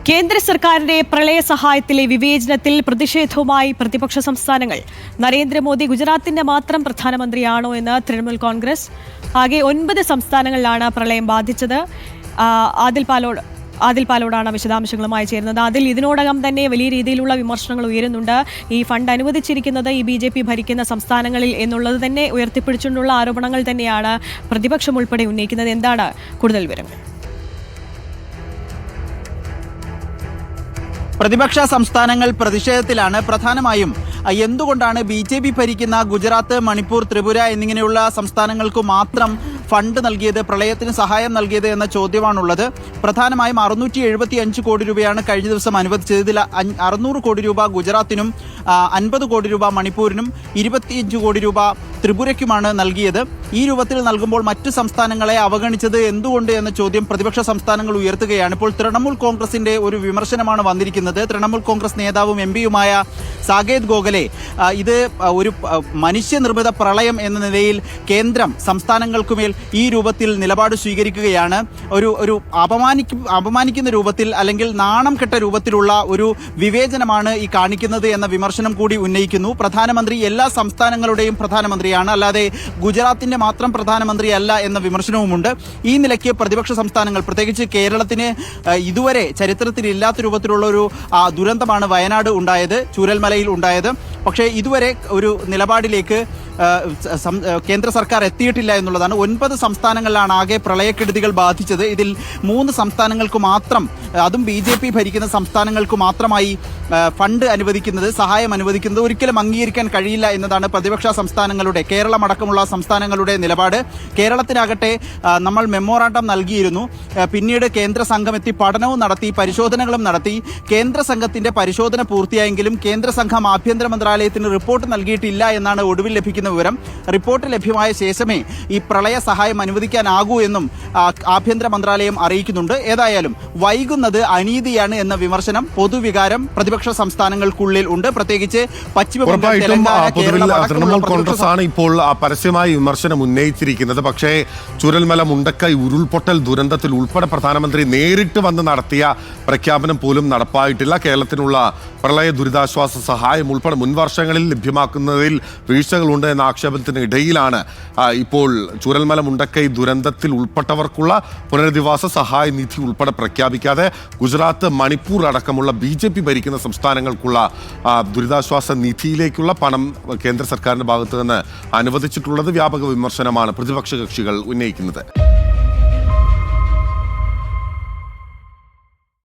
കേന്ദ്ര സർക്കാരിന്റെ പ്രളയ സഹായത്തിലെ വിവേചനത്തിൽ പ്രതിഷേധവുമായി പ്രതിപക്ഷ സംസ്ഥാനങ്ങൾ. നരേന്ദ്രമോദി ഗുജറാത്തിന്റെ മാത്രം പ്രധാനമന്ത്രിയാണോ എന്ന് തൃണമൂൽ കോൺഗ്രസ്. ആകെ 9 സംസ്ഥാനങ്ങളിലാണ് പ്രളയം ബാധിച്ചത്. ആദിൽ പാലോടാണ് വിശദാംശങ്ങളുമായി ചേരുന്നത്. അതിൽ ഇതിനോടകം തന്നെ വലിയ രീതിയിലുള്ള വിമർശനങ്ങൾ ഉയരുന്നുണ്ട്. ഈ ഫണ്ട് അനുവദിച്ചിരിക്കുന്നത് ഈ BJP ഭരിക്കുന്ന സംസ്ഥാനങ്ങളിൽ എന്നുള്ളത് തന്നെ ഉയർത്തിപ്പിടിച്ചുകൊണ്ടുള്ള ആരോപണങ്ങൾ തന്നെയാണ് പ്രതിപക്ഷം ഉൾപ്പെടെ ഉന്നയിക്കുന്നത്. എന്താണ് കൂടുതൽ വിവരങ്ങൾ? പ്രതിപക്ഷ സംസ്ഥാനങ്ങൾ പ്രതിഷേധത്തിലാണ്. പ്രധാനമായും എന്തുകൊണ്ടാണ് BJP ഭരിക്കുന്ന ഗുജറാത്ത്, മണിപ്പൂർ, ത്രിപുര എന്നിങ്ങനെയുള്ള സംസ്ഥാനങ്ങൾക്ക് മാത്രം ഫണ്ട് നൽകിയത്, പ്രളയത്തിന് സഹായം നൽകിയത് എന്ന ചോദ്യമാണുള്ളത്. പ്രധാനമായും 675 കോടി രൂപയാണ് കഴിഞ്ഞ ദിവസം അനുവദിച്ചത്. ഇതിൽ 600 കോടി രൂപ ഗുജറാത്തിനും 50 കോടി രൂപ മണിപ്പൂരിനും 25 കോടി രൂപ ത്രിപുരയ്ക്കുമാണ് നൽകിയത്. ഈ രൂപത്തിൽ നൽകുമ്പോൾ മറ്റ് സംസ്ഥാനങ്ങളെ അവഗണിച്ചത് എന്തുകൊണ്ട് എന്ന ചോദ്യം പ്രതിപക്ഷ സംസ്ഥാനങ്ങൾ ഉയർത്തുകയാണ്. ഇപ്പോൾ തൃണമൂൽ കോൺഗ്രസിന്റെ ഒരു വിമർശനമാണ് വന്നിരിക്കുന്നത്. തൃണമൂൽ കോൺഗ്രസ് നേതാവും MP-യുമായ സാകേത് ഗോഖലെ ഇത് ഒരു മനുഷ്യനിർമ്മിത പ്രളയം എന്ന നിലയിൽ കേന്ദ്രം സംസ്ഥാനങ്ങൾക്കുമേൽ ഈ രൂപത്തിൽ നിലപാട് സ്വീകരിക്കുകയാണ്. ഒരു അപമാനിക്കുന്ന രൂപത്തിൽ അല്ലെങ്കിൽ നാണം കെട്ട രൂപത്തിലുള്ള ഒരു വിവേചനമാണ് ഈ കാണിക്കുന്നത് എന്ന വിമർശനം കൂടി ഉന്നയിക്കുന്നു. പ്രധാനമന്ത്രി എല്ലാ സംസ്ഥാനങ്ങളുടെയും പ്രധാനമന്ത്രിയാണ്, അല്ലാതെ ഗുജറാത്തിന്റെ മാത്രം പ്രധാനമന്ത്രിയല്ല എന്ന വിമർശനവുമുണ്ട്. ഈ നിലയ്ക്ക് പ്രതിപക്ഷ സംസ്ഥാനങ്ങൾ, പ്രത്യേകിച്ച് കേരളത്തിന് ഇതുവരെ ചരിത്രത്തിലില്ലാത്ത രൂപത്തിലുള്ള ഒരു ദുരന്തമാണ് വയനാട് ഉണ്ടായത്, ചൂരൽമലയിൽ ഉണ്ടായത്. പക്ഷേ ഇതുവരെ ഒരു നിലപാടിലേക്ക് കേന്ദ്ര സർക്കാർ എത്തിയിട്ടില്ല എന്നുള്ളതാണ്. 9 സംസ്ഥാനങ്ങളിലാണ് ആകെ പ്രളയക്കെടുതികൾ ബാധിച്ചത്. ഇതിൽ 3 സംസ്ഥാനങ്ങൾക്ക് മാത്രം, അതും BJP ഭരിക്കുന്ന സംസ്ഥാനങ്ങൾക്ക് മാത്രമായി ഫണ്ട് അനുവദിക്കുന്നത്, സഹായം അനുവദിക്കുന്നത് ഒരിക്കലും അംഗീകരിക്കാൻ കഴിയില്ല എന്നതാണ് പ്രതിപക്ഷ സംസ്ഥാനങ്ങളുടെ, കേരളമടക്കമുള്ള സംസ്ഥാനങ്ങളുടെ നിലപാട്. കേരളത്തിനാകട്ടെ നമ്മൾ മെമ്മോറാണ്ടം നൽകിയിരുന്നു. പിന്നീട് കേന്ദ്ര സംഘം എത്തി പഠനവും നടത്തി, പരിശോധനകളും നടത്തി. കേന്ദ്ര സംഘത്തിന്റെ പരിശോധന പൂർത്തിയായെങ്കിലും കേന്ദ്ര സംഘം ആഭ്യന്തര മന്ത്രാലയത്തിന് റിപ്പോർട്ട് നൽകിയിട്ടില്ല എന്നാണ് ഒടുവിൽ ലഭിക്കുന്ന വിവരം. റിപ്പോർട്ട് ലഭ്യമായ ശേഷമേ ഈ പ്രളയ സഹായം അനുവദിക്കാനാകൂ എന്നും ആഭ്യന്തര മന്ത്രാലയം അറിയിക്കുന്നുണ്ട്. ഏതായാലും വൈകുന്നത് അനീതിയാണ് എന്ന വിമർശനം, പൊതുവികാരം പ്രതിപക്ഷ സംസ്ഥാനങ്ങൾക്കുള്ളിൽ ഉണ്ട്. പ്രത്യേകിച്ച് പശ്ചിമ തൃണമൂൽ കോൺഗ്രസ് ആണ് ഇപ്പോൾ പരസ്യമായി വിമർശനം ഉന്നയിച്ചിരിക്കുന്നത്. പക്ഷേ ചൂരൽമല, മുണ്ടക്കൈ ഉരുൾപൊട്ടൽ ദുരന്തത്തിൽ ഉൾപ്പെടെ പ്രധാനമന്ത്രി നേരിട്ട് വന്ന് നടത്തിയ പ്രഖ്യാപനം പോലും നടപ്പായിട്ടില്ല. കേരളത്തിനുള്ള പ്രളയ ദുരിതാശ്വാസ സഹായം ഉൾപ്പെടെ മുൻവർഷങ്ങളിൽ ലഭ്യമാക്കുന്നതിൽ വീഴ്ചകളുണ്ട് എന്ന ആക്ഷേപത്തിന് ഇടയിലാണ് ഇപ്പോൾ ചൂരൽമല, മുണ്ടക്കൈ ദുരന്തത്തിൽ ഉൾപ്പെട്ടവർക്കുള്ള പുനരധിവാസ സഹായ നിധി ഉൾപ്പെടെ പ്രഖ്യാപിക്കാതെ ഗുജറാത്ത്, മണിപ്പൂർ അടക്കമുള്ള BJP ഭരിക്കുന്ന സംസ്ഥാനങ്ങൾക്കുള്ള ദുരിതാശ്വാസ നിധിയിലേക്കുള്ള പണം കേന്ദ്ര സർക്കാരിന്റെ ഭാഗത്ത് നിന്ന് അനുവദിച്ചിട്ടുള്ളത് വ്യാപക വിമർശനമാണ് പ്രതിപക്ഷ കക്ഷികൾ ഉന്നയിക്കുന്നത്.